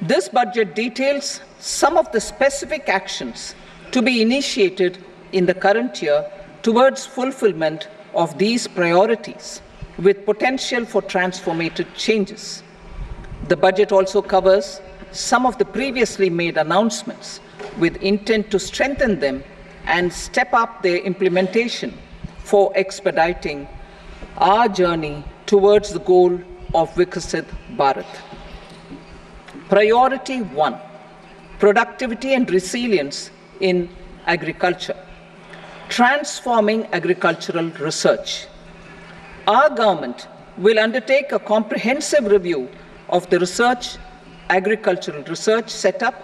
This budget details some of the specific actions to be initiated in the current year towards fulfillment of these priorities, with potential for transformative changes. The budget also covers some of the previously made announcements with intent to strengthen them and step up their implementation for expediting our journey towards the goal of Vikasit Bharat. Priority 1, productivity and resilience in agriculture. Transforming agricultural research. Our government will undertake a comprehensive review of the agricultural research setup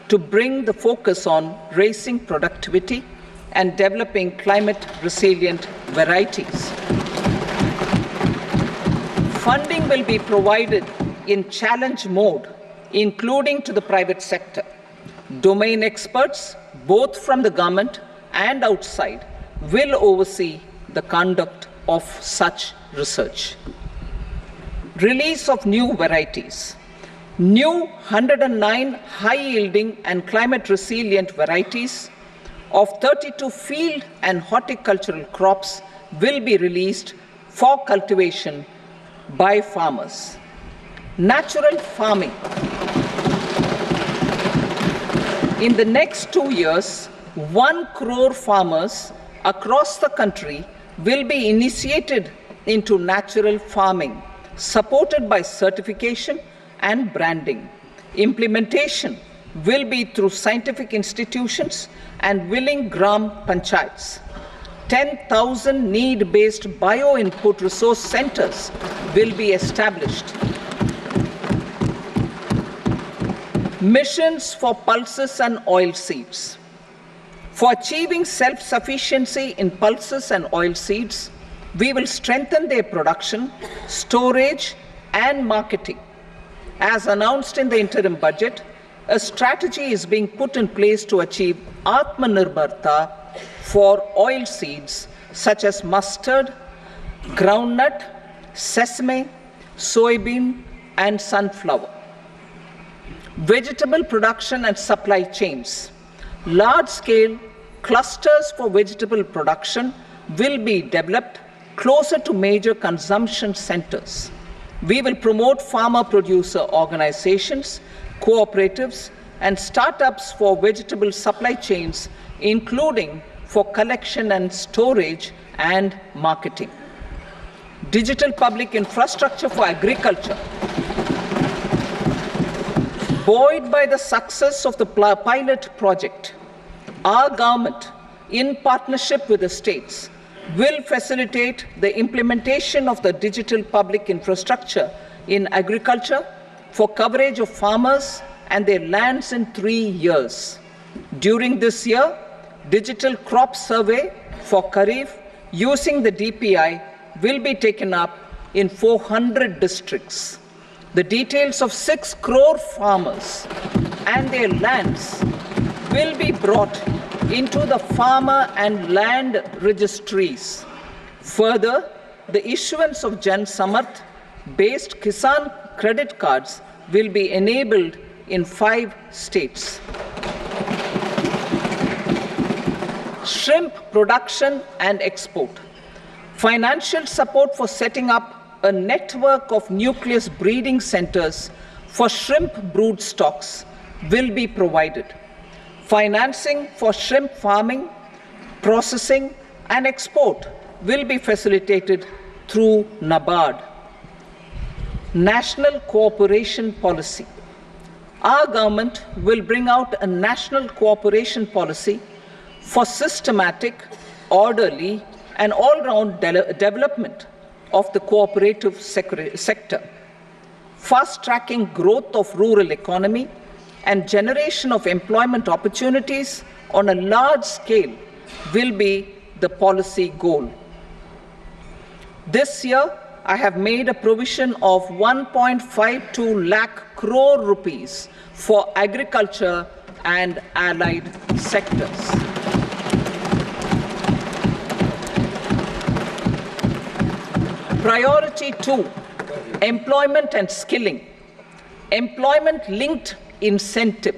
to bring the focus on raising productivity and developing climate-resilient varieties. Funding will be provided in challenge mode, including to the private sector. Domain experts, both from the government and outside, will oversee the conduct of such research. Release of new varieties. New 109 high-yielding and climate-resilient varieties of 32 field and horticultural crops will be released for cultivation by farmers. Natural farming. In the next 2 years, 1 crore farmers across the country will be initiated into natural farming, supported by certification and branding. Implementation will be through scientific institutions and willing gram panchayats. 10,000 need-based bio-input resource centers will be established. Missions for pulses and oil seeds. For achieving self-sufficiency in pulses and oil seeds, we will strengthen their production, storage, and marketing. As announced in the interim budget, a strategy is being put in place to achieve Atmanirbharta for oil seeds such as mustard, groundnut, sesame, soybean, and sunflower. Vegetable production and supply chains. Large-scale clusters for vegetable production will be developed closer to major consumption centers. We will promote farmer-producer organizations, cooperatives, and startups for vegetable supply chains, including for collection and storage and marketing. Digital public infrastructure for agriculture. Buoyed by the success of the pilot project, our government, in partnership with the states, will facilitate the implementation of the digital public infrastructure in agriculture for coverage of farmers and their lands in 3 years. During this year, digital crop survey for Kharif using the DPI will be taken up in 400 districts. The details of 6 crore farmers and their lands will be brought into the farmer and land registries. Further, the issuance of Jan Samarth based Kisan credit cards will be enabled in 5 states. Shrimp production and export. Financial support for setting up a network of nucleus breeding centers for shrimp brood stocks will be provided. Financing for shrimp farming, processing, and export will be facilitated through NABARD. National cooperation policy. Our government will bring out a national cooperation policy for systematic, orderly, and all-round development of the cooperative sector, fast-tracking growth of rural economy and generation of employment opportunities on a large scale will be the policy goal. This year, I have made a provision of 1.52 lakh crore rupees for agriculture and allied sectors. Priority 2, employment and skilling. Employment-linked incentive